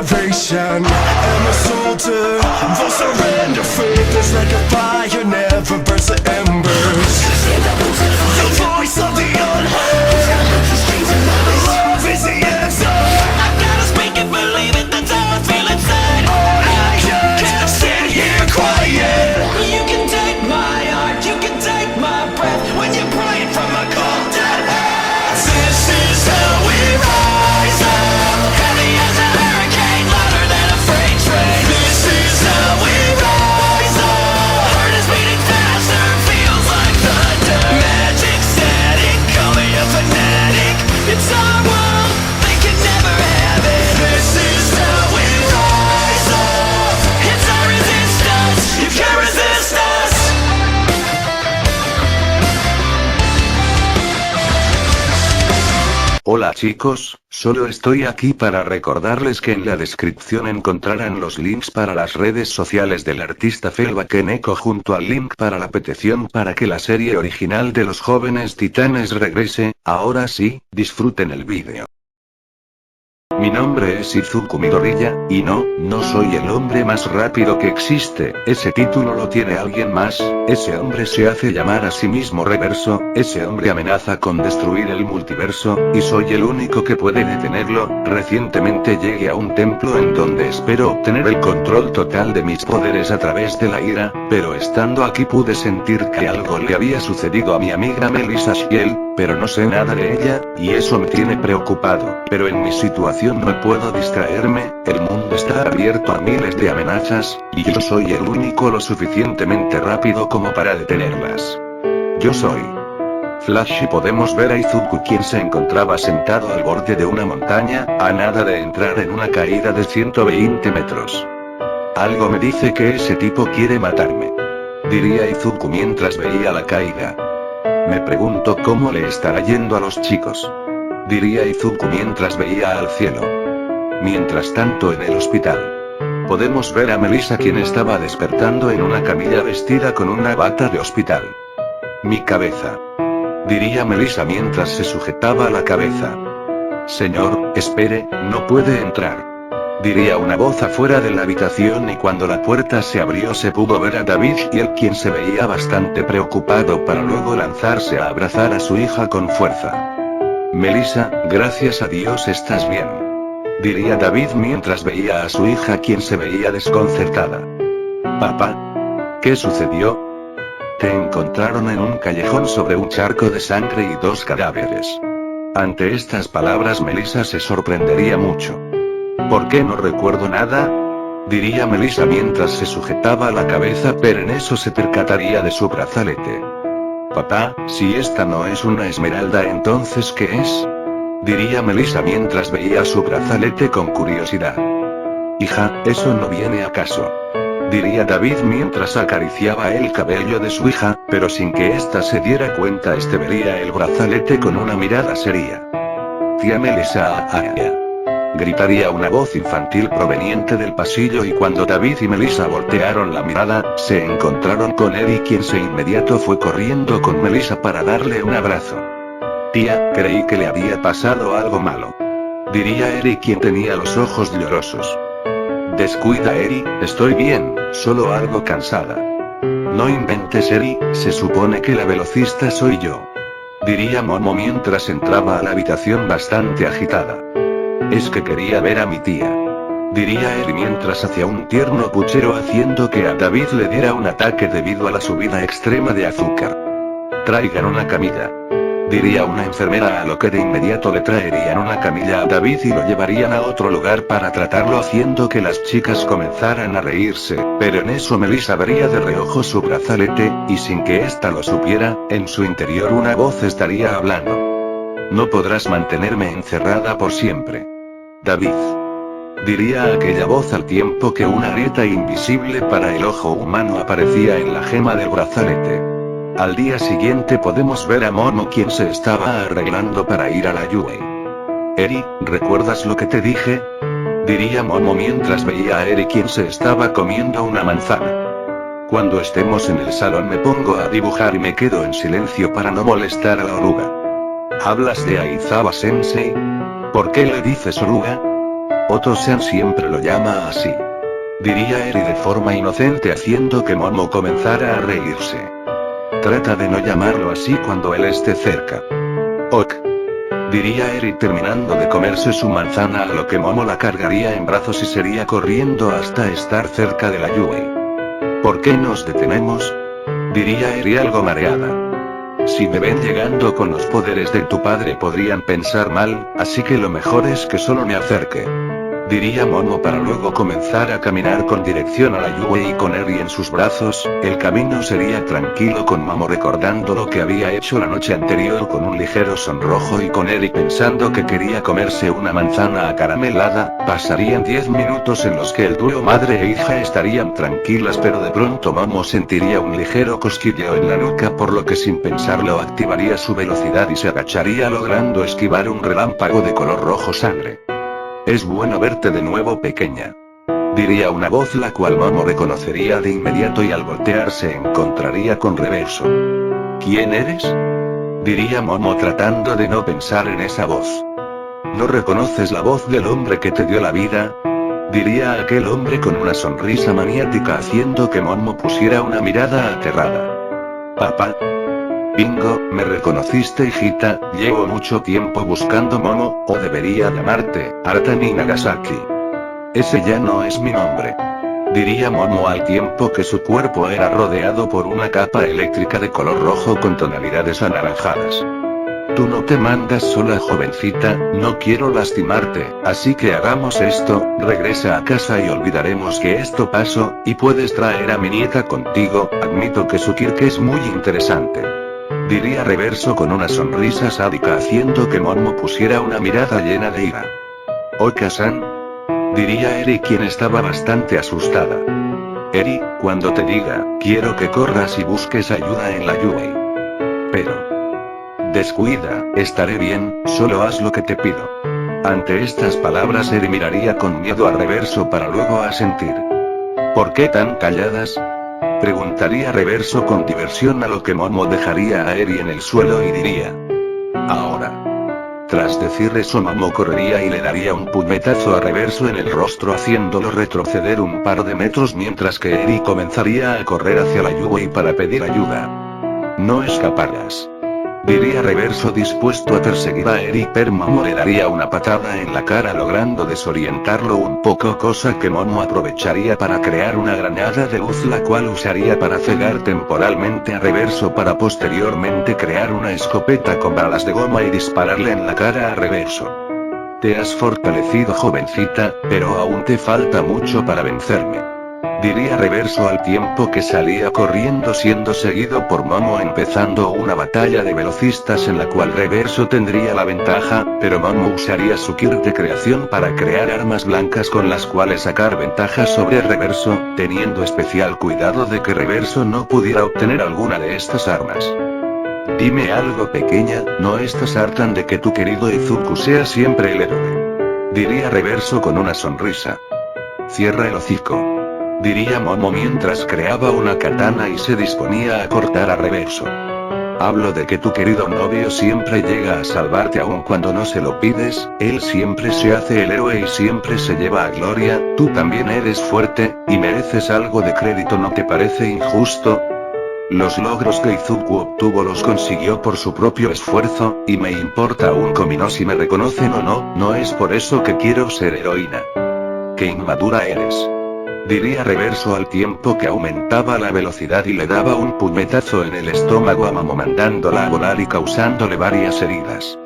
salvation. I'm a soldier, for surrender. Faith is like a fire, never burns the embers. The voice of the unheard. Love is the answer. I gotta speak and believe it, that's how I feel inside. I can't sit here quiet. You can take my heart, you can take my breath when you're praying from a cold dead heart. This is how we rise up, heavy as a hurricane, louder than a freight train. This is how we rise up, heart is beating faster, feels like thunder. Magic setting, call me a fanatic. It's our world, they can never have it. This is how we rise up, it's our resistance, you can't resist us. Hola chicos, solo estoy aquí para recordarles que en la descripción encontrarán los links para las redes sociales del artista Felbakeneko junto al link para la petición para que la serie original de los Jóvenes Titanes regrese. Ahora sí, disfruten el vídeo. Mi nombre es Izuku Midoriya, y no soy el hombre más rápido que existe, ese título lo tiene alguien más, ese hombre se hace llamar a sí mismo Reverso, ese hombre amenaza con destruir el multiverso, y soy el único que puede detenerlo. Recientemente llegué a un templo en donde espero obtener el control total de mis poderes a través de la ira, pero estando aquí pude sentir que algo le había sucedido a mi amiga Melissa Shiel, pero no sé nada de ella, y eso me tiene preocupado, pero en mi situación no puedo distraerme, el mundo está abierto a miles de amenazas, y yo soy el único lo suficientemente rápido como para detenerlas. Yo soy Flash y podemos ver a Izuku quien se encontraba sentado al borde de una montaña, a nada de entrar en una caída de 120 metros. Algo me dice que ese tipo quiere matarme, diría Izuku mientras veía la caída. Me pregunto cómo le estará yendo a los chicos, diría Izuku mientras veía al cielo. Mientras tanto en el hospital, podemos ver a Melissa quien estaba despertando en una camilla vestida con una bata de hospital. Mi cabeza, diría Melissa mientras se sujetaba la cabeza. Señor, espere, no puede entrar, diría una voz afuera de la habitación, y cuando la puerta se abrió se pudo ver a David y él quien se veía bastante preocupado para luego lanzarse a abrazar a su hija con fuerza. Melissa, gracias a Dios estás bien, diría David mientras veía a su hija quien se veía desconcertada. Papá, ¿qué sucedió? Te encontraron en un callejón sobre un charco de sangre y 2 cadáveres. Ante estas palabras Melissa se sorprendería mucho. ¿Por qué no recuerdo nada?, diría Melissa mientras se sujetaba la cabeza, pero en eso se percataría de su brazalete. Papá, si esta no es una esmeralda, entonces ¿qué es?, diría Melissa mientras veía su brazalete con curiosidad. Hija, ¿eso no viene a caso?, diría David mientras acariciaba el cabello de su hija, pero sin que ésta se diera cuenta vería el brazalete con una mirada seria. Tía Melissa, gritaría una voz infantil proveniente del pasillo, y cuando David y Melissa voltearon la mirada, se encontraron con Eri quien de inmediato fue corriendo con Melissa para darle un abrazo. Tía, creí que le había pasado algo malo, diría Eri quien tenía los ojos llorosos. Descuida Eri, estoy bien, solo algo cansada. No inventes Eri, se supone que la velocista soy yo, diría Momo mientras entraba a la habitación bastante agitada. Es que quería ver a mi tía, diría Eri mientras hacía un tierno puchero haciendo que a David le diera un ataque debido a la subida extrema de azúcar. Traigan una camilla, diría una enfermera, a lo que de inmediato le traerían una camilla a David y lo llevarían a otro lugar para tratarlo, haciendo que las chicas comenzaran a reírse, pero en eso Melissa vería de reojo su brazalete, y sin que ésta lo supiera, en su interior una voz estaría hablando. No podrás mantenerme encerrada por siempre, David, diría aquella voz al tiempo que una grieta invisible para el ojo humano aparecía en la gema del brazalete. Al día siguiente podemos ver a Momo quien se estaba arreglando para ir a la Yui. Eri, ¿recuerdas lo que te dije?, diría Momo mientras veía a Eri quien se estaba comiendo una manzana. Cuando estemos en el salón me pongo a dibujar y me quedo en silencio para no molestar a la oruga. ¿Hablas de Aizawa Sensei? ¿Por qué le dices oruga?, Oto-san siempre lo llama así. Diría Eri de forma inocente haciendo que Momo comenzara a reírse. Trata de no llamarlo así cuando él esté cerca. Ok. Diría Eri terminando de comerse su manzana, a lo que Momo la cargaría en brazos y sería corriendo hasta estar cerca de la Yui. ¿Por qué nos detenemos? Diría Eri algo mareada. Si me ven llegando con los poderes de tu padre podrían pensar mal, así que lo mejor es que solo me acerque. Diría Momo para luego comenzar a caminar con dirección a la Yui y con Eri en sus brazos. El camino sería tranquilo con Momo recordando lo que había hecho la noche anterior con un ligero sonrojo y con Eri pensando que quería comerse una manzana acaramelada. Pasarían 10 minutos en los que el dúo madre e hija estarían tranquilas, pero de pronto Momo sentiría un ligero cosquilleo en la nuca, por lo que sin pensarlo activaría su velocidad y se agacharía logrando esquivar un relámpago de color rojo sangre. Es bueno verte de nuevo, pequeña. Diría una voz la cual Momo reconocería de inmediato y al voltear se encontraría con Reverso. ¿Quién eres? Diría Momo tratando de no pensar en esa voz. ¿No reconoces la voz del hombre que te dio la vida? Diría aquel hombre con una sonrisa maniática haciendo que Momo pusiera una mirada aterrada. Papá. Bingo, me reconociste, hijita. Llevo mucho tiempo buscando Momo, o debería llamarte Artani Nagasaki. Ese ya no es mi nombre. Diría Momo al tiempo que su cuerpo era rodeado por una capa eléctrica de color rojo con tonalidades anaranjadas. Tú no te mandas sola, jovencita, no quiero lastimarte, así que hagamos esto, regresa a casa y olvidaremos que esto pasó, y puedes traer a mi nieta contigo. Admito que su Kirk es muy interesante. Diría Reverso con una sonrisa sádica haciendo que Momo pusiera una mirada llena de ira. Oka-san. Diría Eri, quien estaba bastante asustada. Eri, cuando te diga, quiero que corras y busques ayuda en la Yui. Pero. Descuida, estaré bien, solo haz lo que te pido. Ante estas palabras Eri miraría con miedo a Reverso para luego asentir. ¿Por qué tan calladas? Preguntaría Reverso con diversión, a lo que Momo dejaría a Eri en el suelo y diría. Ahora. Tras decir eso Momo correría y le daría un puñetazo a Reverso en el rostro haciéndolo retroceder un par de metros, mientras que Eri comenzaría a correr hacia la Yui para pedir ayuda. No escaparás. Diría Reverso dispuesto a perseguir a Eri, pero Momo le daría una patada en la cara logrando desorientarlo un poco, cosa que Momo aprovecharía para crear una granada de luz la cual usaría para cegar temporalmente a Reverso para posteriormente crear una escopeta con balas de goma y dispararle en la cara a Reverso. Te has fortalecido, jovencita, pero aún te falta mucho para vencerme. Diría Reverso al tiempo que salía corriendo siendo seguido por Momo, empezando una batalla de velocistas en la cual Reverso tendría la ventaja, pero Momo usaría su Kirk de creación para crear armas blancas con las cuales sacar ventaja sobre Reverso, teniendo especial cuidado de que Reverso no pudiera obtener alguna de estas armas. Dime algo, pequeña, ¿no estás harta de que tu querido Izuku sea siempre el héroe? Diría Reverso con una sonrisa. Cierra el hocico. Diría Momo mientras creaba una katana y se disponía a cortar a Reverso. Hablo de que tu querido novio siempre llega a salvarte aun cuando no se lo pides, él siempre se hace el héroe y siempre se lleva a gloria, tú también eres fuerte, y mereces algo de crédito, ¿no te parece injusto? Los logros que Izuku obtuvo los consiguió por su propio esfuerzo, y me importa un comino si me reconocen o no, no es por eso que quiero ser heroína. ¡Qué inmadura eres! Diría Reverso al tiempo que aumentaba la velocidad y le daba un puñetazo en el estómago a Momo mandándola a volar y causándole varias heridas.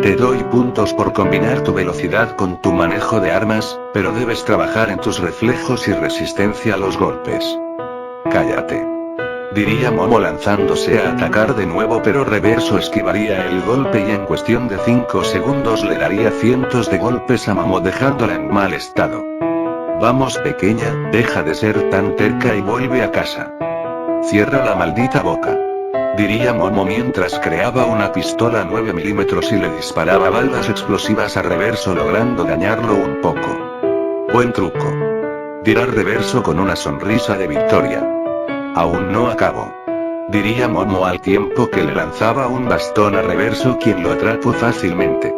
Te doy puntos por combinar tu velocidad con tu manejo de armas, pero debes trabajar en tus reflejos y resistencia a los golpes. Cállate. Diría Momo lanzándose a atacar de nuevo, pero Reverso esquivaría el golpe y en cuestión de 5 segundos le daría cientos de golpes a Momo dejándola en mal estado. Vamos, pequeña, deja de ser tan terca y vuelve a casa. Cierra la maldita boca. Diría Momo mientras creaba una pistola 9 milímetros y le disparaba balas explosivas a Reverso logrando dañarlo un poco. Buen truco. Dirá Reverso con una sonrisa de victoria. Aún no acabo. Diría Momo al tiempo que le lanzaba un bastón a Reverso, quien lo atrapó fácilmente.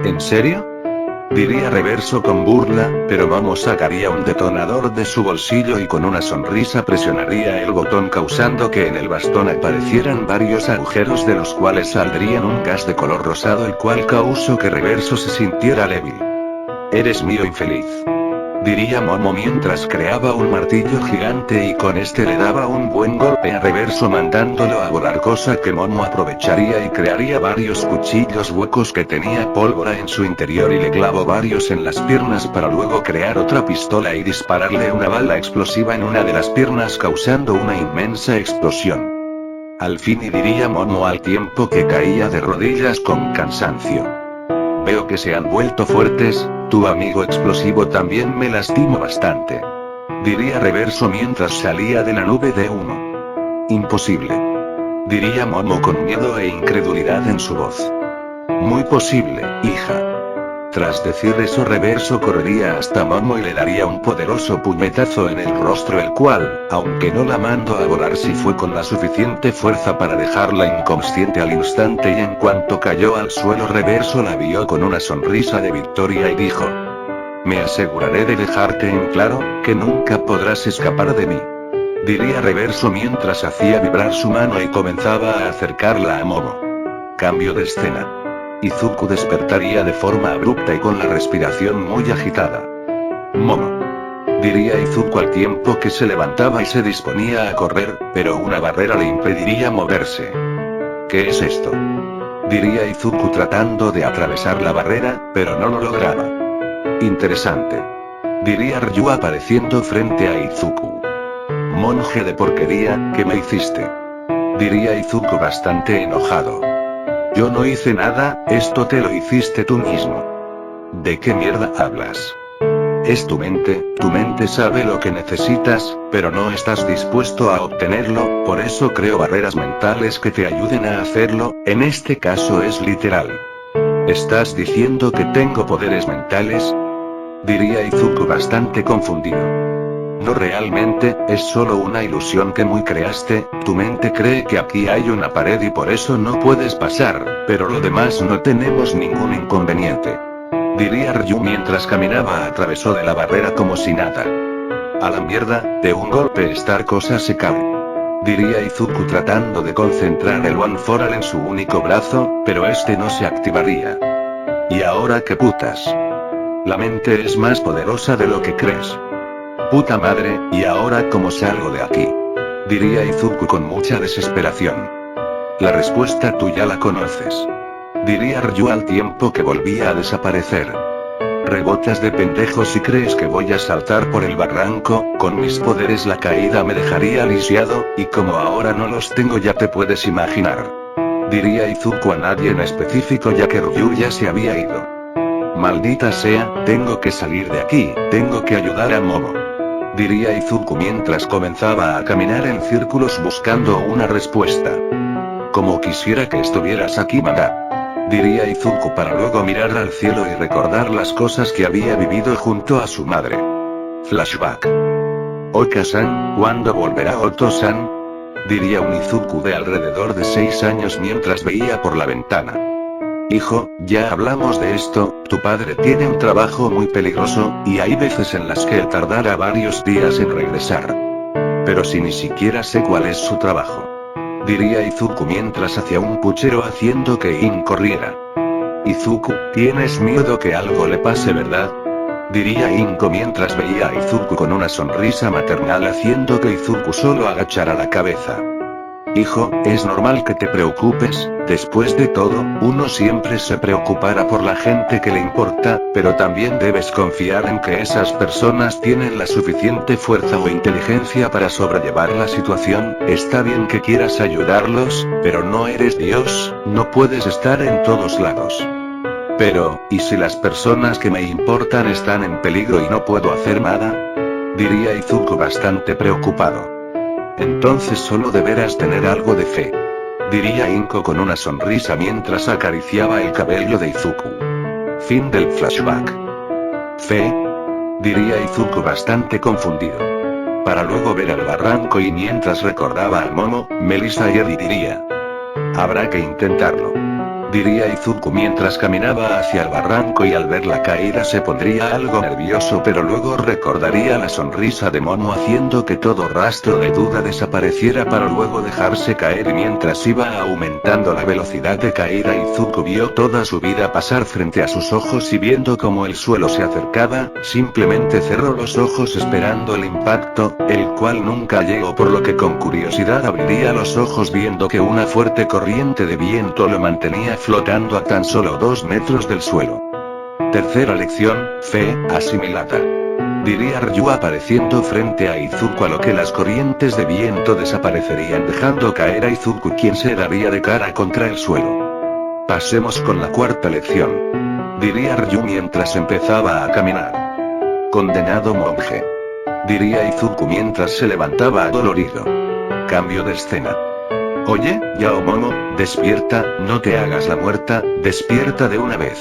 ¿En serio? Diría Reverso con burla, pero Momo sacaría un detonador de su bolsillo y con una sonrisa presionaría el botón causando que en el bastón aparecieran varios agujeros de los cuales saldrían un gas de color rosado el cual causó que Reverso se sintiera débil. Eres mío infeliz. Diría Momo mientras creaba un martillo gigante y con este le daba un buen golpe a Reverso mandándolo a volar, cosa que Momo aprovecharía y crearía varios cuchillos huecos que tenía pólvora en su interior y le clavó varios en las piernas para luego crear otra pistola y dispararle una bala explosiva en una de las piernas causando una inmensa explosión. Al fin, y diría Momo al tiempo que caía de rodillas con cansancio. Veo que se han vuelto fuertes, tu amigo explosivo también me lastimó bastante. Diría Reverso mientras salía de la nube de humo. Imposible. Diría Momo con miedo e incredulidad en su voz. Muy posible, hija. Tras decir eso, Reverso correría hasta Momo y le daría un poderoso puñetazo en el rostro, el cual, aunque no la mandó a volar, sí fue con la suficiente fuerza para dejarla inconsciente al instante, y en cuanto cayó al suelo Reverso la vio con una sonrisa de victoria y dijo: me aseguraré de dejarte en claro, que nunca podrás escapar de mí. Diría Reverso mientras hacía vibrar su mano y comenzaba a acercarla a Momo. Cambio de escena. Izuku despertaría de forma abrupta y con la respiración muy agitada. Momo. Diría Izuku al tiempo que se levantaba y se disponía a correr, pero una barrera le impediría moverse. ¿Qué es esto? Diría Izuku tratando de atravesar la barrera, pero no lo lograba. Interesante. Diría Ryu apareciendo frente a Izuku. Monje de porquería, ¿qué me hiciste? Diría Izuku bastante enojado. Yo no hice nada, esto te lo hiciste tú mismo. ¿De qué mierda hablas? Es tu mente sabe lo que necesitas, pero no estás dispuesto a obtenerlo, por eso creo barreras mentales que te ayuden a hacerlo, en este caso es literal. ¿Estás diciendo que tengo poderes mentales? Diría Izuku bastante confundido. No realmente, es solo una ilusión que muy creaste, tu mente cree que aquí hay una pared y por eso no puedes pasar, pero lo demás no tenemos ningún inconveniente. Diría Ryu mientras caminaba atravesó de la barrera como si nada. A la mierda, de un golpe esta cosa se cae. Diría Izuku tratando de concentrar el One for All en su único brazo, pero este no se activaría. ¿Y ahora qué putas? La mente es más poderosa de lo que crees. Puta madre, ¿y ahora cómo salgo de aquí? Diría Izuku con mucha desesperación. La respuesta tú ya la conoces. Diría Ryu al tiempo que volvía a desaparecer. Rebotas de pendejo si crees que voy a saltar por el barranco, con mis poderes la caída me dejaría lisiado, y como ahora no los tengo ya te puedes imaginar. Diría Izuku a nadie en específico ya que Ryu ya se había ido. Maldita sea, tengo que salir de aquí, tengo que ayudar a Momo. Diría Izuku mientras comenzaba a caminar en círculos buscando una respuesta. Como quisiera que estuvieras aquí, Mada. Diría Izuku para luego mirar al cielo y recordar las cosas que había vivido junto a su madre. Flashback. Oka-san, ¿cuándo volverá Oto-san? Diría un Izuku de alrededor de 6 años mientras veía por la ventana. Hijo, ya hablamos de esto, tu padre tiene un trabajo muy peligroso, y hay veces en las que tardará varios días en regresar. Pero si ni siquiera sé cuál es su trabajo. Diría Izuku mientras hacía un puchero haciendo que In corriera. Izuku, tienes miedo que algo le pase, ¿verdad? Diría Inko mientras veía a Izuku con una sonrisa maternal haciendo que Izuku solo agachara la cabeza. Hijo, es normal que te preocupes, después de todo, uno siempre se preocupará por la gente que le importa, pero también debes confiar en que esas personas tienen la suficiente fuerza o inteligencia para sobrellevar la situación. Está bien que quieras ayudarlos, pero no eres Dios, no puedes estar en todos lados. Pero, ¿y si las personas que me importan están en peligro y no puedo hacer nada? Diría Izuku bastante preocupado. Entonces solo deberás tener algo de fe. Diría Inko con una sonrisa mientras acariciaba el cabello de Izuku. Fin del flashback. ¿Fe? Diría Izuku bastante confundido. Para luego ver al barranco y mientras recordaba a Momo, Melissa y Eri diría. Habrá que intentarlo. diría Izuku mientras caminaba hacia el barranco y al ver la caída se pondría algo nervioso, pero luego recordaría la sonrisa de Momo haciendo que todo rastro de duda desapareciera para luego dejarse caer, y mientras iba aumentando la velocidad de caída Izuku vio toda su vida pasar frente a sus ojos y viendo cómo el suelo se acercaba, simplemente cerró los ojos esperando el impacto, el cual nunca llegó, por lo que con curiosidad abriría los ojos viendo que una fuerte corriente de viento lo mantenía flotando a tan solo 2 metros del suelo. Tercera lección, fe, asimilada. Diría Ryu apareciendo frente a Izuku, a lo que las corrientes de viento desaparecerían dejando caer a Izuku, quien se daría de cara contra el suelo. Pasemos con la cuarta lección. Diría Ryu mientras empezaba a caminar. Condenado monje. Diría Izuku mientras se levantaba adolorido. Cambio de escena. Oye, Yao Momo, despierta, no te hagas la muerta, despierta de una vez.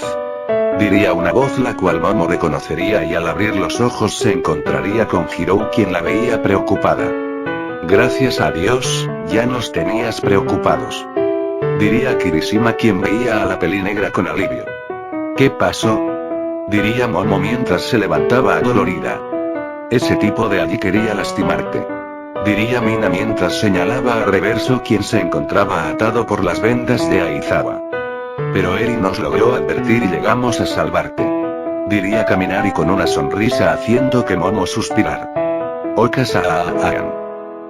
Diría una voz la cual Momo reconocería, y al abrir los ojos se encontraría con Hirou, quien la veía preocupada. Gracias a Dios, ya nos tenías preocupados. Diría Kirishima, quien veía a la peli negra con alivio. ¿Qué pasó? Diría Momo mientras se levantaba adolorida. Ese tipo de allí quería lastimarte. Diría Mina mientras señalaba a Reverso, quien se encontraba atado por las vendas de Aizawa. Pero Eri nos logró advertir y llegamos a salvarte. Diría Caminar, y con una sonrisa haciendo que Momo suspirar. Okasa-aan.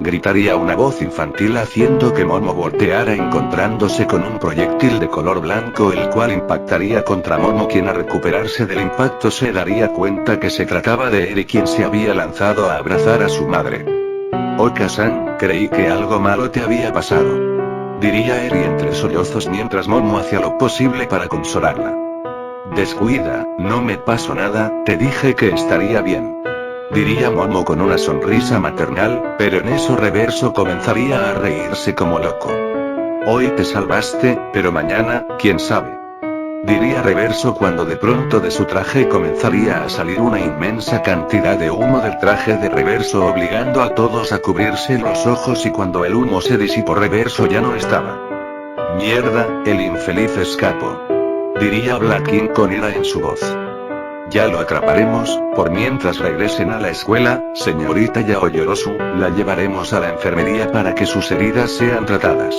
Gritaría una voz infantil haciendo que Momo volteara, encontrándose con un proyectil de color blanco el cual impactaría contra Momo, quien al recuperarse del impacto se daría cuenta que se trataba de Eri, quien se había lanzado a abrazar a su madre. Oka-san, creí que algo malo te había pasado. Diría Eri entre sollozos mientras Momo hacía lo posible para consolarla. Descuida, no me pasó nada, te dije que estaría bien. Diría Momo con una sonrisa maternal, pero en eso Reverso comenzaría a reírse como loco. Hoy te salvaste, pero mañana, quién sabe. Diría Reverso cuando de pronto de su traje comenzaría a salir una inmensa cantidad de humo del traje de Reverso, obligando a todos a cubrirse los ojos, y cuando el humo se disipó Reverso ya no estaba. Mierda, el infeliz escapó. Diría Black King con ira en su voz. Ya lo atraparemos, por mientras regresen a la escuela, señorita Yaoyorosu, la llevaremos a la enfermería para que sus heridas sean tratadas.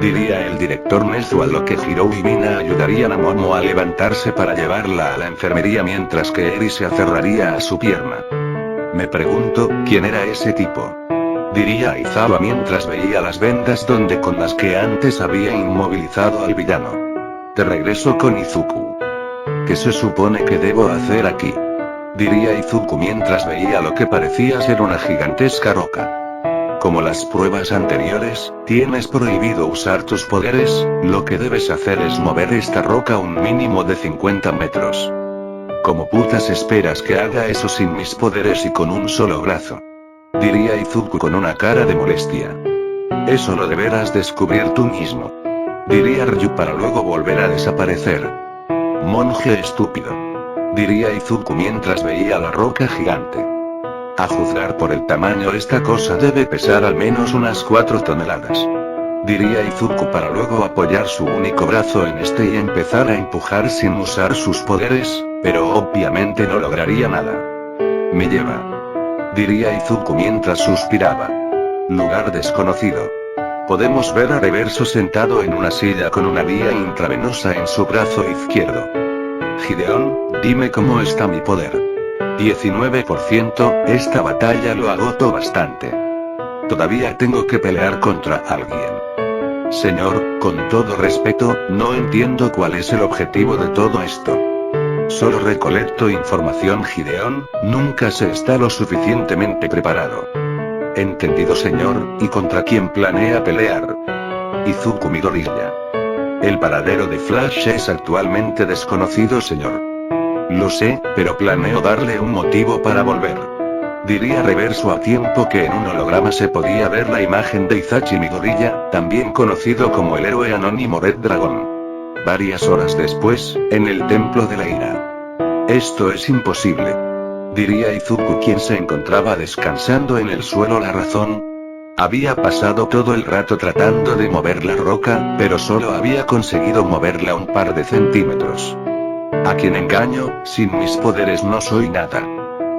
Diría el director Nezu, a lo que Hirou y Mina ayudarían a Momo a levantarse para llevarla a la enfermería mientras que Eri se aferraría a su pierna. Me pregunto, ¿quién era ese tipo? Diría Aizawa mientras veía las vendas con las que antes había inmovilizado al villano. Te regreso con Izuku. ¿Qué se supone que debo hacer aquí? Diría Izuku mientras veía lo que parecía ser una gigantesca roca. Como las pruebas anteriores, tienes prohibido usar tus poderes, lo que debes hacer es mover esta roca un mínimo de 50 metros. ¿Cómo putas esperas que haga eso sin mis poderes y con un solo brazo? Diría Izuku con una cara de molestia. Eso lo deberás descubrir tú mismo. Diría Ryu para luego volver a desaparecer. Monje estúpido. Diría Izuku mientras veía la roca gigante. A juzgar por el tamaño, esta cosa debe pesar al menos unas 4 toneladas. Diría Izuku para luego apoyar su único brazo en este y empezar a empujar sin usar sus poderes, pero obviamente no lograría nada. Me lleva. Diría Izuku mientras suspiraba. Lugar desconocido. Podemos ver a Reverso sentado en una silla con una vía intravenosa en su brazo izquierdo. Gideon, dime cómo está mi poder. 19%, esta batalla lo agotó bastante. Todavía tengo que pelear contra alguien. Señor, con todo respeto, no entiendo cuál es el objetivo de todo esto. Solo recolecto información, Gideon, nunca se está lo suficientemente preparado. Entendido, señor, ¿y contra quién planea pelear? Izuku Midoriya. El paradero de Flash es actualmente desconocido, señor. Lo sé, pero planeo darle un motivo para volver. Diría Reverso a tiempo que en un holograma se podía ver la imagen de Izachi Midoriya, también conocido como el héroe anónimo Red Dragon. Varias horas después, en el templo de la ira. Esto es imposible. Diría Izuku quien se encontraba descansando en el suelo. La razón. Había pasado todo el rato tratando de mover la roca, pero solo había conseguido moverla un par de centímetros. ¿A quién engaño? Sin mis poderes no soy nada.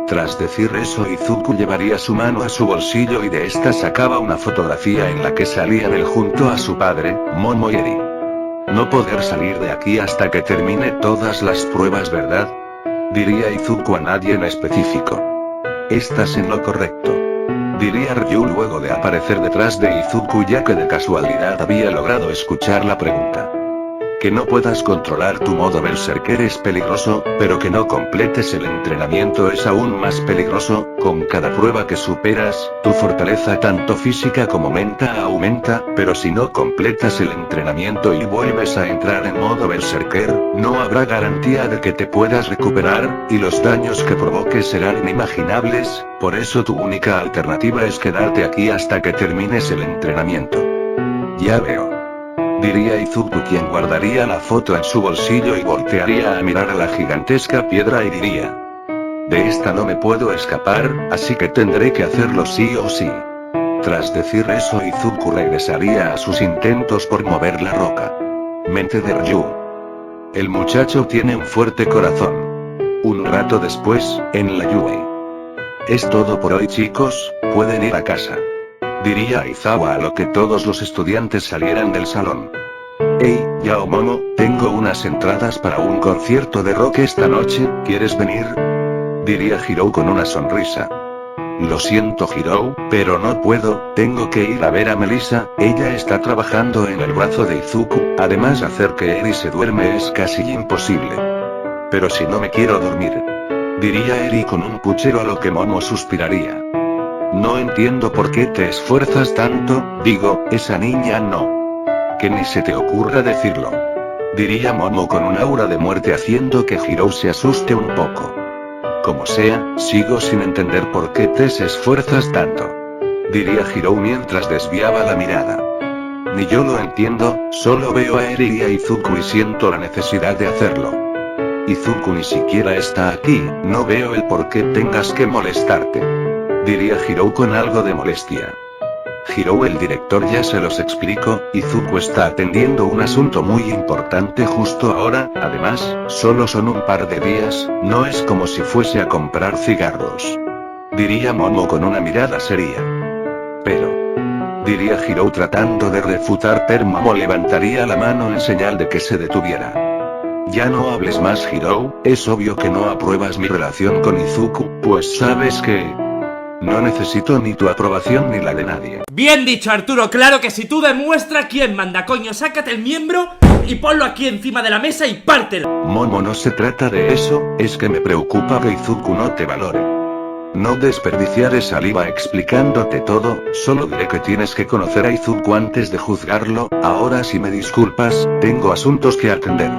Tras decir eso, Izuku llevaría su mano a su bolsillo y de esta sacaba una fotografía en la que salían él junto a su padre, Momo y Eri. No poder salir de aquí hasta que termine todas las pruebas, ¿verdad? Diría Izuku a nadie en específico. Estás en lo correcto. Diría Ryu luego de aparecer detrás de Izuku, ya que de casualidad había logrado escuchar la pregunta. Que no puedas controlar tu modo berserker es peligroso, pero que no completes el entrenamiento es aún más peligroso. Con cada prueba que superas, tu fortaleza tanto física como mental aumenta, pero si no completas el entrenamiento y vuelves a entrar en modo berserker, no habrá garantía de que te puedas recuperar, y los daños que provoques serán inimaginables. Por eso tu única alternativa es quedarte aquí hasta que termines el entrenamiento. Ya veo. Diría Izuku, quien guardaría la foto en su bolsillo y voltearía a mirar a la gigantesca piedra y diría: de esta no me puedo escapar, así que tendré que hacerlo sí o sí. Tras decir eso, Izuku regresaría a sus intentos por mover la roca. Mente de Ryu. El muchacho tiene un fuerte corazón. Un rato después, en la Yuei. Es todo por hoy, chicos, pueden ir a casa. Diría Aizawa a lo que todos los estudiantes salieran del salón. Hey, Yao Momo, tengo unas entradas para un concierto de rock esta noche, ¿quieres venir? Diría Hirou con una sonrisa. Lo siento, Hirou, pero no puedo, tengo que ir a ver a Melissa, ella está trabajando en el brazo de Izuku, además hacer que Eri se duerme es casi imposible. Pero si no me quiero dormir. Diría Eri con un puchero, a lo que Momo suspiraría. No entiendo por qué te esfuerzas tanto, digo, esa niña no. Que ni se te ocurra decirlo. Diría Momo con un aura de muerte, haciendo que Hirou se asuste un poco. Como sea, sigo sin entender por qué te esfuerzas tanto. Diría Hirou mientras desviaba la mirada. Ni yo lo entiendo, solo veo a Eri y a Izuku y siento la necesidad de hacerlo. Izuku ni siquiera está aquí, no veo el por qué tengas que molestarte. Diría Hirou con algo de molestia. Hirou, el director ya se los explicó, Izuku está atendiendo un asunto muy importante justo ahora, además, solo son un par de días, no es como si fuese a comprar cigarros. Diría Momo con una mirada seria. Pero. Diría Hirou tratando de refutar, pero Momo levantaría la mano en señal de que se detuviera. Ya no hables más, Hirou, es obvio que no apruebas mi relación con Izuku, pues sabes que... no necesito ni tu aprobación ni la de nadie. Bien dicho, Arturo, claro que si tú demuestras quién manda, coño, sácate el miembro y ponlo aquí encima de la mesa y pártelo. Momo, no se trata de eso, es que me preocupa que Izuku no te valore. No desperdiciaré saliva explicándote todo, solo diré que tienes que conocer a Izuku antes de juzgarlo. Ahora, si me disculpas, tengo asuntos que atender.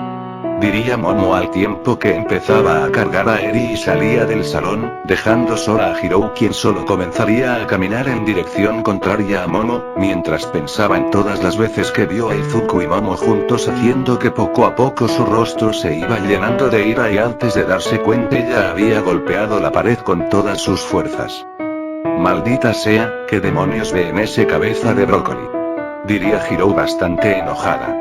Diría Momo al tiempo que empezaba a cargar a Eri y salía del salón, dejando sola a Hirou, quien solo comenzaría a caminar en dirección contraria a Momo, mientras pensaba en todas las veces que vio a Izuku y Momo juntos, haciendo que poco a poco su rostro se iba llenando de ira y antes de darse cuenta ella había golpeado la pared con todas sus fuerzas. Maldita sea, ¿qué demonios ve en ese cabeza de brócoli? Diría Hirou bastante enojada.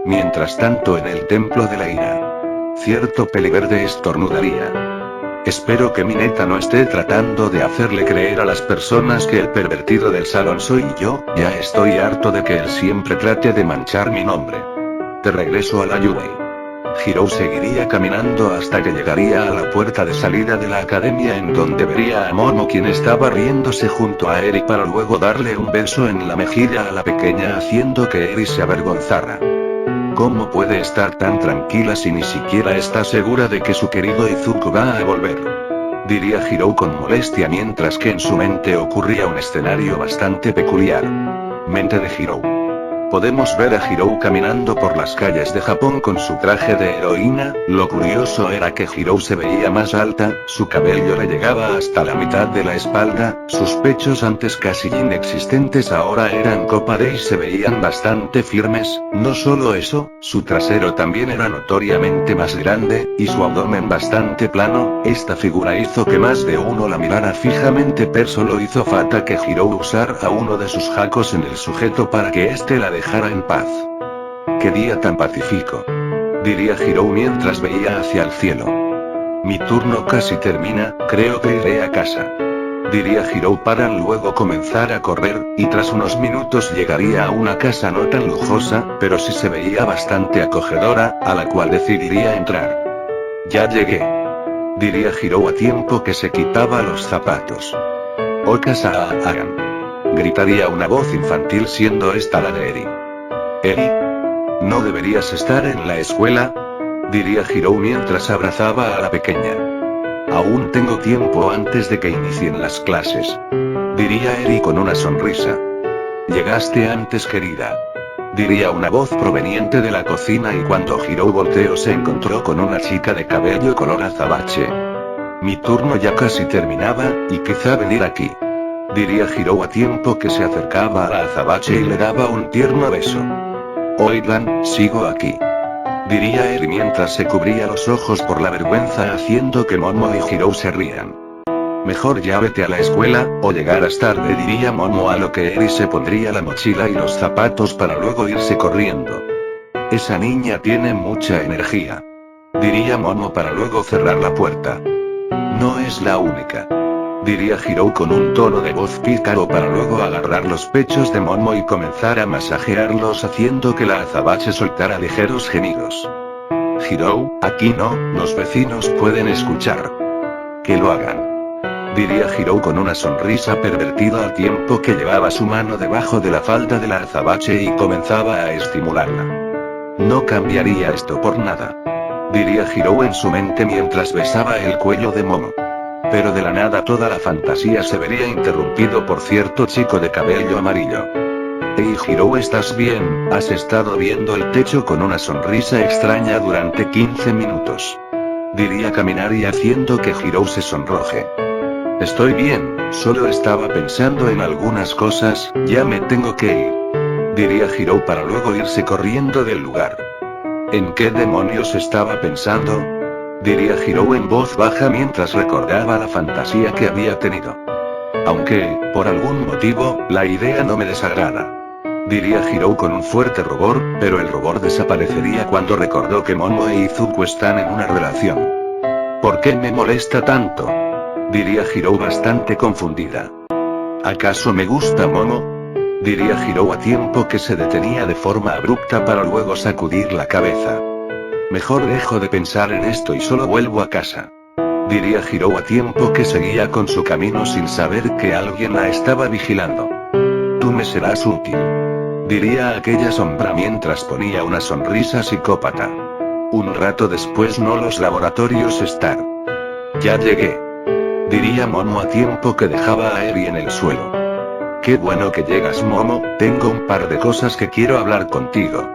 Mientras tanto, en el templo de la ira, cierto peliverde estornudaría. Espero que Mineta no esté tratando de hacerle creer a las personas que el pervertido del salón soy yo, ya estoy harto de que él siempre trate de manchar mi nombre. De regreso a la Yuei. Hirou seguiría caminando hasta que llegaría a la puerta de salida de la academia, en donde vería a Momo, quien estaba riéndose junto a Eri, para luego darle un beso en la mejilla a la pequeña, haciendo que Eri se avergonzara. ¿Cómo puede estar tan tranquila si ni siquiera está segura de que su querido Izuku va a volver? Diría Hirou con molestia, mientras que en su mente ocurría un escenario bastante peculiar. Mente de Hirou. Podemos ver a Hirou caminando por las calles de Japón con su traje de heroína. Lo curioso era que Hirou se veía más alta, su cabello le llegaba hasta la mitad de la espalda, sus pechos antes casi inexistentes ahora eran copa de y se veían bastante firmes. No solo eso, su trasero también era notoriamente más grande, y su abdomen bastante plano. Esta figura hizo que más de uno la mirara fijamente, pero solo hizo falta que Hirou usara uno de sus jacos en el sujeto para que éste la dejara en paz. ¡Qué día tan pacífico!, diría Hirou mientras veía hacia el cielo. Mi turno casi termina, creo que iré a casa, diría Hirou para luego comenzar a correr, y tras unos minutos llegaría a una casa no tan lujosa, pero sí se veía bastante acogedora, a la cual decidiría entrar. Ya llegué, diría Hirou a tiempo que se quitaba los zapatos. Okasa-an, gritaría una voz infantil siendo esta la de Eri. Eri, ¿no deberías estar en la escuela?, diría Hirou mientras abrazaba a la pequeña. Aún tengo tiempo antes de que inicien las clases, diría Eri con una sonrisa. Llegaste antes, querida, diría una voz proveniente de la cocina, y cuando Hirou volteó se encontró con una chica de cabello color azabache. Mi turno ya casi terminaba, y quizá venir aquí, diría Hirou a tiempo que se acercaba a la azabache y le daba un tierno beso. Oigan, sigo aquí, diría Eri mientras se cubría los ojos por la vergüenza haciendo que Momo y Hirou se rían. Mejor ya vete a la escuela, o llegarás tarde, diría Momo, a lo que Eri se pondría la mochila y los zapatos para luego irse corriendo. Esa niña tiene mucha energía, diría Momo para luego cerrar la puerta. No es la única, diría Hirou con un tono de voz pícaro para luego agarrar los pechos de Momo y comenzar a masajearlos haciendo que la azabache soltara ligeros gemidos. Hirou, aquí no, los vecinos pueden escuchar. Que lo hagan, diría Hirou con una sonrisa pervertida al tiempo que llevaba su mano debajo de la falda de la azabache y comenzaba a estimularla. No cambiaría esto por nada, diría Hirou en su mente mientras besaba el cuello de Momo. Pero de la nada toda la fantasía se vería interrumpido por cierto chico de cabello amarillo. Hey Hirou, ¿estás bien? Has estado viendo el techo con una sonrisa extraña durante 15 minutos, diría Kaminari haciendo que Hirou se sonroje. Estoy bien, solo estaba pensando en algunas cosas, ya me tengo que ir, diría Hirou para luego irse corriendo del lugar. ¿En qué demonios estaba pensando?, diría Hirou en voz baja mientras recordaba la fantasía que había tenido. Aunque, por algún motivo, la idea no me desagrada, diría Hirou con un fuerte rubor, pero el rubor desaparecería cuando recordó que Momo e Izuku están en una relación. ¿Por qué me molesta tanto?, diría Hirou bastante confundida. ¿Acaso me gusta Momo?, diría Hirou a tiempo que se detenía de forma abrupta para luego sacudir la cabeza. Mejor dejo de pensar en esto y solo vuelvo a casa, diría Hirou a tiempo que seguía con su camino sin saber que alguien la estaba vigilando. Tú me serás útil, diría aquella sombra mientras ponía una sonrisa psicópata. Un rato después, no los laboratorios Star. Ya llegué, diría Momo a tiempo que dejaba a Eri en el suelo. Qué bueno que llegas, Momo, tengo un par de cosas que quiero hablar contigo,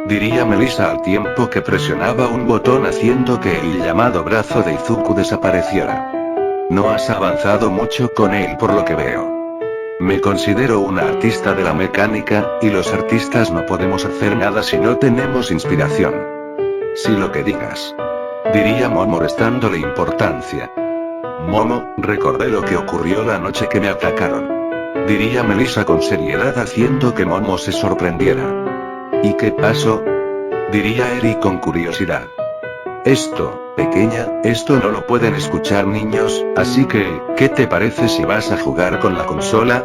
diría Melissa al tiempo que presionaba un botón haciendo que el llamado brazo de Izuku desapareciera. No has avanzado mucho con él por lo que veo. Me considero una artista de la mecánica, y los artistas no podemos hacer nada si no tenemos inspiración. Si lo que digas, diría Momo restándole importancia. Momo, recordé lo que ocurrió la noche que me atacaron, diría Melissa con seriedad haciendo que Momo se sorprendiera. ¿Y qué pasó?, diría Eri con curiosidad. Esto, pequeña, esto no lo pueden escuchar niños, así que, ¿qué te parece si vas a jugar con la consola?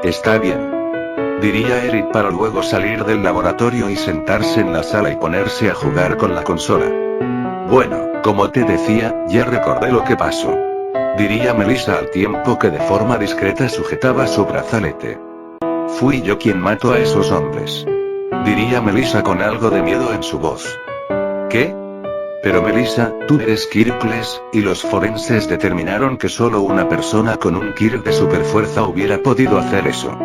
Está bien, diría Eri para luego salir del laboratorio y sentarse en la sala y ponerse a jugar con la consola. Bueno, como te decía, ya recordé lo que pasó, diría Melissa al tiempo que de forma discreta sujetaba su brazalete. Fui yo quien mató a esos hombres, diría Melissa con algo de miedo en su voz. ¿Qué? Pero Melissa, tú eres Kirkles, y los forenses determinaron que solo una persona con un Kirk de superfuerza hubiera podido hacer eso.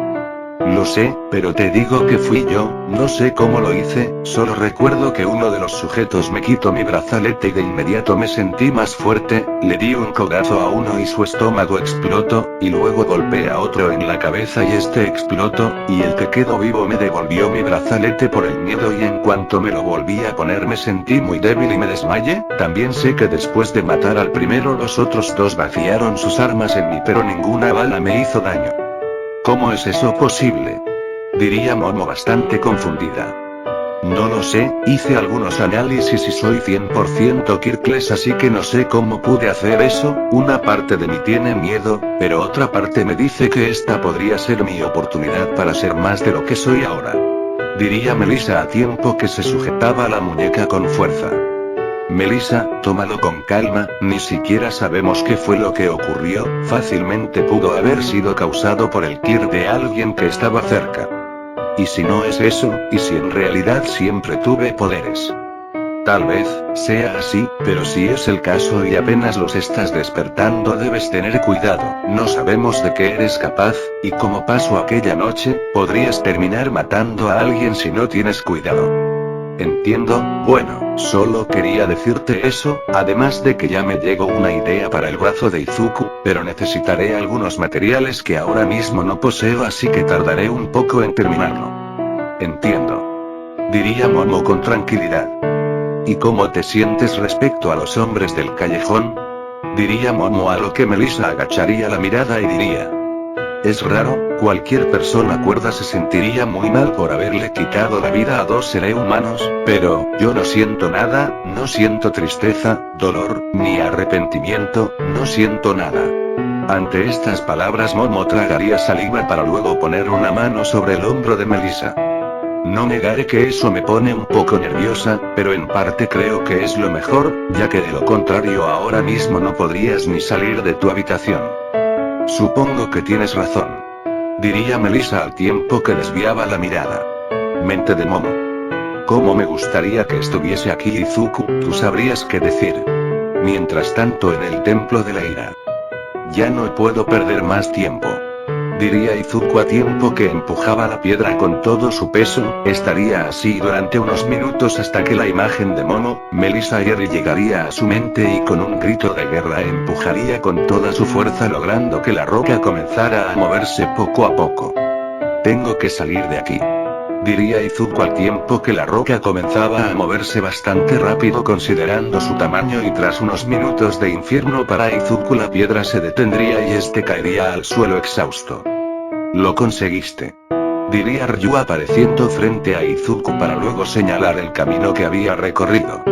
Lo sé, pero te digo que fui yo, no sé cómo lo hice, solo recuerdo que uno de los sujetos me quitó mi brazalete y de inmediato me sentí más fuerte, le di un codazo a uno y su estómago explotó, y luego golpeé a otro en la cabeza y este explotó, y el que quedó vivo me devolvió mi brazalete por el miedo y en cuanto me lo volví a poner me sentí muy débil y me desmayé. También sé que después de matar al primero los otros dos vaciaron sus armas en mí pero ninguna bala me hizo daño. ¿Cómo es eso posible? Diría Momo bastante confundida. No lo sé, hice algunos análisis y soy 100% Kirkles así que no sé cómo pude hacer eso, una parte de mí tiene miedo, pero otra parte me dice que esta podría ser mi oportunidad para ser más de lo que soy ahora. Diría Melissa a tiempo que se sujetaba a la muñeca con fuerza. Melissa, tómalo con calma, ni siquiera sabemos qué fue lo que ocurrió, fácilmente pudo haber sido causado por el Kir de alguien que estaba cerca. ¿Y si no es eso, y si en realidad siempre tuve poderes? Tal vez, sea así, pero si es el caso y apenas los estás despertando debes tener cuidado, no sabemos de qué eres capaz, y como pasó aquella noche, podrías terminar matando a alguien si no tienes cuidado. Entiendo, bueno, solo quería decirte eso, además de que ya me llegó una idea para el brazo de Izuku, pero necesitaré algunos materiales que ahora mismo no poseo así que tardaré un poco en terminarlo. Entiendo. Diría Momo con tranquilidad. ¿Y cómo te sientes respecto a los hombres del callejón? Diría Momo a lo que Melissa agacharía la mirada y diría. Es raro, cualquier persona cuerda se sentiría muy mal por haberle quitado la vida a dos seres humanos, pero, yo no siento nada, no siento tristeza, dolor, ni arrepentimiento, no siento nada. Ante estas palabras Momo tragaría saliva para luego poner una mano sobre el hombro de Melissa. No negaré que eso me pone un poco nerviosa, pero en parte creo que es lo mejor, ya que de lo contrario ahora mismo no podrías ni salir de tu habitación. Supongo que tienes razón. Diría Melissa al tiempo que desviaba la mirada. Mente de Momo. Cómo me gustaría que estuviese aquí Izuku, tú sabrías qué decir. Mientras tanto en el templo de la ira. Ya no puedo perder más tiempo. Diría Izuku a tiempo que empujaba la piedra con todo su peso, estaría así durante unos minutos hasta que la imagen de Momo, Melissa y Eri llegaría a su mente y con un grito de guerra empujaría con toda su fuerza logrando que la roca comenzara a moverse poco a poco. Tengo que salir de aquí. Diría Izuku al tiempo que la roca comenzaba a moverse bastante rápido considerando su tamaño y tras unos minutos de infierno para Izuku la piedra se detendría y este caería al suelo exhausto. Lo conseguiste. Diría Ryu apareciendo frente a Izuku para luego señalar el camino que había recorrido.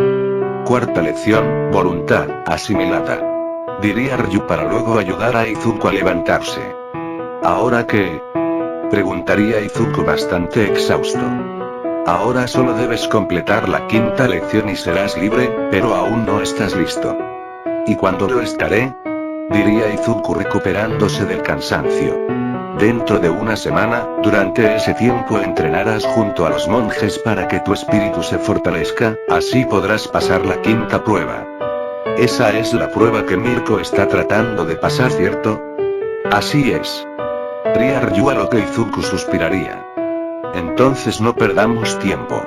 Cuarta lección, voluntad, asimilada. Diría Ryu para luego ayudar a Izuku a levantarse. ¿Ahora qué? Preguntaría Izuku bastante exhausto. Ahora solo debes completar la quinta lección y serás libre, pero aún no estás listo. ¿Y cuándo lo estaré? Diría Izuku recuperándose del cansancio. Dentro de una semana, durante ese tiempo entrenarás junto a los monjes para que tu espíritu se fortalezca, así podrás pasar la quinta prueba. Esa es la prueba que Mirko está tratando de pasar, ¿cierto? Así es. Diría Ryu a lo que Izuku suspiraría. Entonces no perdamos tiempo.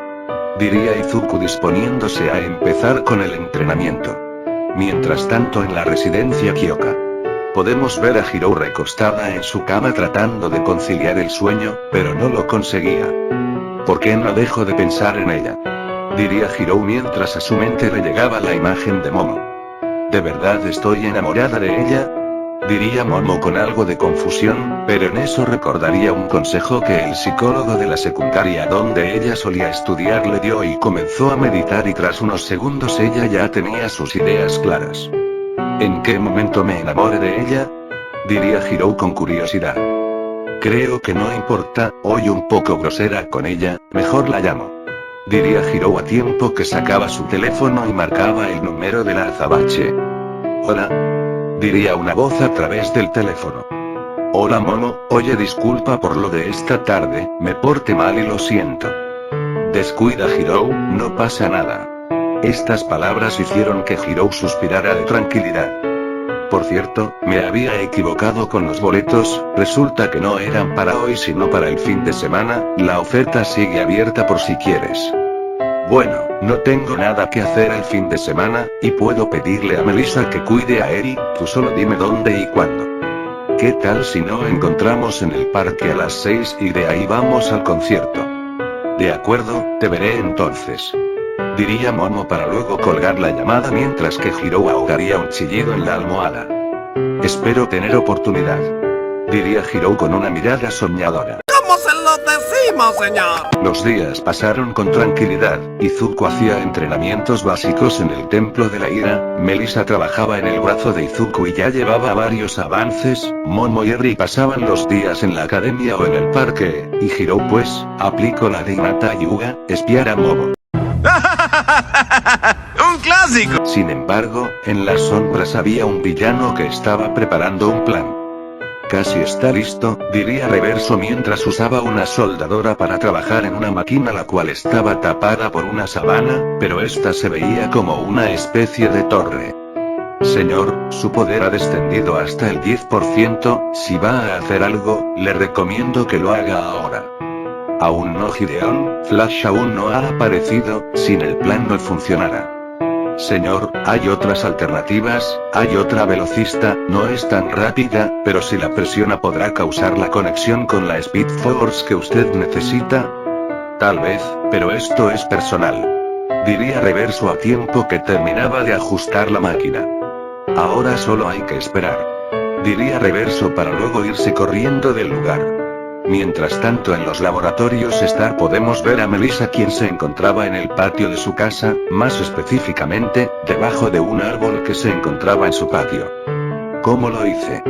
Diría Izuku disponiéndose a empezar con el entrenamiento. Mientras tanto en la residencia Kyoka. Podemos ver a Hirou recostada en su cama tratando de conciliar el sueño, pero no lo conseguía. ¿Por qué no dejo de pensar en ella? Diría Hirou mientras a su mente le llegaba la imagen de Momo. ¿De verdad estoy enamorada de ella? Diría Momo con algo de confusión, pero en eso recordaría un consejo que el psicólogo de la secundaria donde ella solía estudiar le dio y comenzó a meditar y tras unos segundos ella ya tenía sus ideas claras. ¿En qué momento me enamoré de ella? Diría Hirou con curiosidad. Creo que no importa, hoy un poco grosera con ella, mejor la llamo. Diría Hirou a tiempo que sacaba su teléfono y marcaba el número de la azabache. Hola. Diría una voz a través del teléfono. Hola Momo, oye disculpa por lo de esta tarde, me porté mal y lo siento. Descuida Hirou, no pasa nada. Estas palabras hicieron que Hirou suspirara de tranquilidad. Por cierto, me había equivocado con los boletos, resulta que no eran para hoy sino para el fin de semana, la oferta sigue abierta por si quieres. Bueno, no tengo nada que hacer el fin de semana, y puedo pedirle a Melissa que cuide a Eri, tú solo dime dónde y cuándo. ¿Qué tal si no encontramos en el parque a las 6 y de ahí vamos al concierto? De acuerdo, te veré entonces. Diría Momo para luego colgar la llamada mientras que Hiro ahogaría un chillido en la almohada. Espero tener oportunidad. Diría Hiro con una mirada soñadora. ¿Cómo se lo decimos, señor? Los días pasaron con tranquilidad. Izuku hacía entrenamientos básicos en el templo de la ira, Melissa trabajaba en el brazo de Izuku y ya llevaba varios avances, Momo y Eri pasaban los días en la academia o en el parque, y Hiro pues, aplicó la de Hinata Hyuga, espiar a Momo. ¡Un clásico! Sin embargo, en las sombras había un villano que estaba preparando un plan. Casi está listo, diría Reverso mientras usaba una soldadora para trabajar en una máquina la cual estaba tapada por una sabana, pero esta se veía como una especie de torre. Señor, su poder ha descendido hasta el 10%, si va a hacer algo, le recomiendo que lo haga ahora. Aún no Gideon, Flash aún no ha aparecido, sin el plan no funcionará. Señor, hay otras alternativas, hay otra velocista, no es tan rápida, pero si la presiona podrá causar la conexión con la Speed Force que usted necesita. Tal vez, pero esto es personal. Diría Reverso a tiempo que terminaba de ajustar la máquina. Ahora solo hay que esperar. Diría Reverso para luego irse corriendo del lugar. Mientras tanto en los laboratorios Star podemos ver a Melissa quien se encontraba en el patio de su casa, más específicamente, debajo de un árbol que se encontraba en su patio. ¿Cómo lo hice?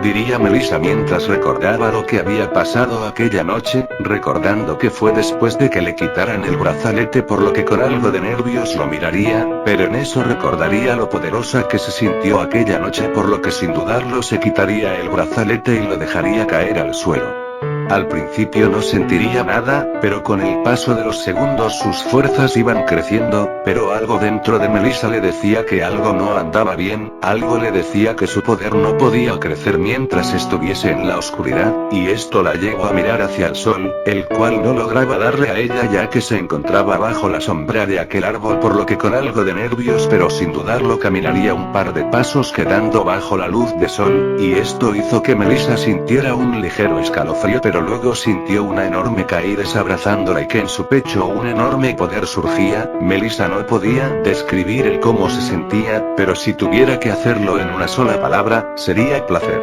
Diría Melissa mientras recordaba lo que había pasado aquella noche, recordando que fue después de que le quitaran el brazalete por lo que con algo de nervios lo miraría, pero en eso recordaría lo poderosa que se sintió aquella noche por lo que sin dudarlo se quitaría el brazalete y lo dejaría caer al suelo. Al principio no sentiría nada, pero con el paso de los segundos sus fuerzas iban creciendo, pero algo dentro de Melissa le decía que algo no andaba bien, algo le decía que su poder no podía crecer mientras estuviese en la oscuridad, y esto la llevó a mirar hacia el sol, el cual no lograba darle a ella ya que se encontraba bajo la sombra de aquel árbol por lo que con algo de nervios pero sin dudarlo caminaría un par de pasos quedando bajo la luz de sol, y esto hizo que Melissa sintiera un ligero escalofrío pero luego sintió una enorme caidez abrazándola y que en su pecho un enorme poder surgía. Melissa no podía describir el cómo se sentía, pero si tuviera que hacerlo en una sola palabra, sería placer.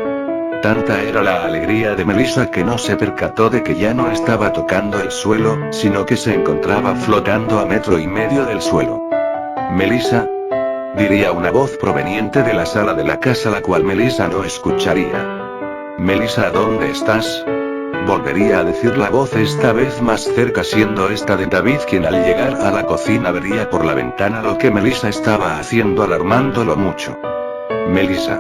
Tanta era la alegría de Melissa que no se percató de que ya no estaba tocando el suelo, sino que se encontraba flotando a 1,5 metros del suelo. Melissa, diría una voz proveniente de la sala de la casa la cual Melissa no escucharía. Melissa, ¿dónde estás? Volvería a decir la voz esta vez más cerca siendo esta de David quien al llegar a la cocina vería por la ventana lo que Melissa estaba haciendo alarmándolo mucho. Melissa,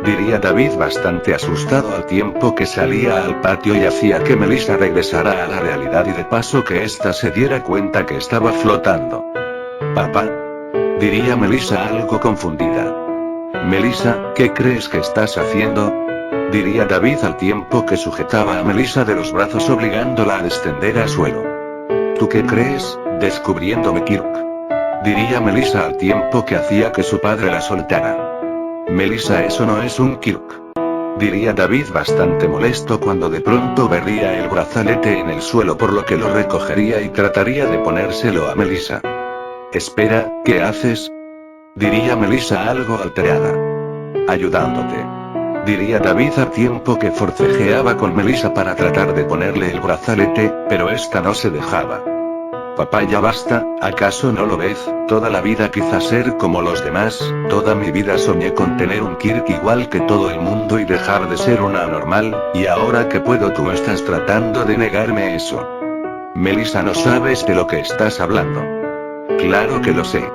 diría David bastante asustado al tiempo que salía al patio y hacía que Melissa regresara a la realidad y de paso que ésta se diera cuenta que estaba flotando. Papá, diría Melissa algo confundida. Melissa, ¿qué crees que estás haciendo? Diría David al tiempo que sujetaba a Melissa de los brazos obligándola a descender al suelo. ¿Tú qué crees, descubriéndome Kirk? Diría Melissa al tiempo que hacía que su padre la soltara. Melissa, eso no es un Kirk. Diría David bastante molesto cuando de pronto vería el brazalete en el suelo por lo que lo recogería y trataría de ponérselo a Melissa. Espera, ¿qué haces? Diría Melissa algo alterada. Ayudándote. Diría David a tiempo que forcejeaba con Melissa para tratar de ponerle el brazalete, pero esta no se dejaba. Papá, ya basta, ¿acaso no lo ves? Toda la vida quise ser como los demás, toda mi vida soñé con tener un Kirk igual que todo el mundo y dejar de ser una anormal, y ahora que puedo tú estás tratando de negarme eso. Melissa, no sabes de lo que estás hablando. Claro que lo sé.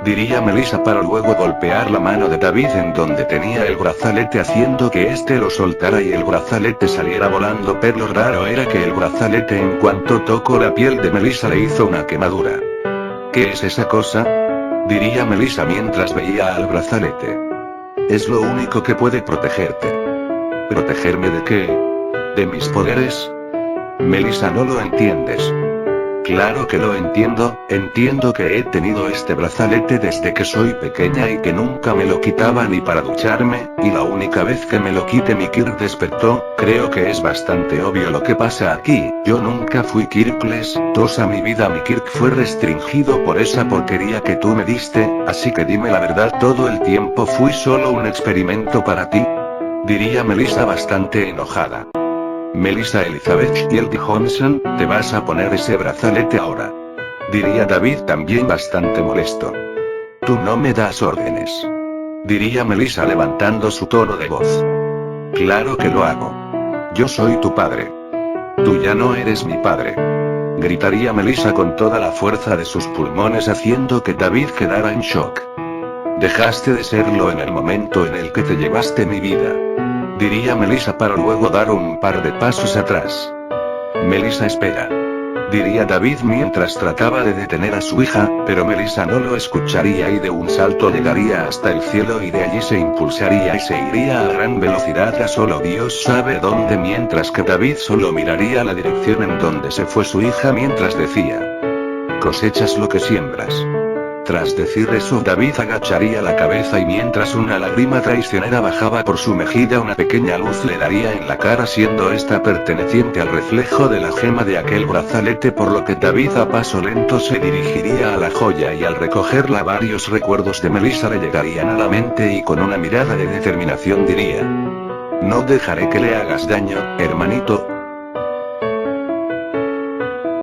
Diría Melissa para luego golpear la mano de David en donde tenía el brazalete haciendo que éste lo soltara y el brazalete saliera volando, pero lo raro era que el brazalete en cuanto tocó la piel de Melissa le hizo una quemadura. ¿Qué es esa cosa? Diría Melissa mientras veía al brazalete. Es lo único que puede protegerte. ¿Protegerme de qué? ¿De mis poderes? Melissa, no lo entiendes. Claro que lo entiendo que he tenido este brazalete desde que soy pequeña y que nunca me lo quitaba ni para ducharme, y la única vez que me lo quité mi Kirk despertó. Creo que es bastante obvio lo que pasa aquí. Yo nunca fui Kirkless, toda mi vida mi Kirk fue restringido por esa porquería que tú me diste, así que dime la verdad, todo el tiempo fui solo un experimento para ti. Diría Melissa bastante enojada. Melissa Elizabeth y Elke Johnson, te vas a poner ese brazalete ahora. Diría David también bastante molesto. Tú no me das órdenes. Diría Melissa levantando su tono de voz. Claro que lo hago. Yo soy tu padre. Tú ya no eres mi padre. Gritaría Melissa con toda la fuerza de sus pulmones haciendo que David quedara en shock. Dejaste de serlo en el momento en el que te llevaste mi vida. Diría Melissa para luego dar un par de pasos atrás. Melissa, espera. Diría David mientras trataba de detener a su hija, pero Melissa no lo escucharía y de un salto llegaría hasta el cielo y de allí se impulsaría y se iría a gran velocidad a solo Dios sabe dónde, mientras que David solo miraría la dirección en donde se fue su hija mientras decía: cosechas lo que siembras. Tras decir eso, David agacharía la cabeza y mientras una lágrima traicionera bajaba por su mejilla, una pequeña luz le daría en la cara, siendo esta perteneciente al reflejo de la gema de aquel brazalete, por lo que David a paso lento se dirigiría a la joya y al recogerla varios recuerdos de Melissa le llegarían a la mente y con una mirada de determinación diría: no dejaré que le hagas daño, hermanito.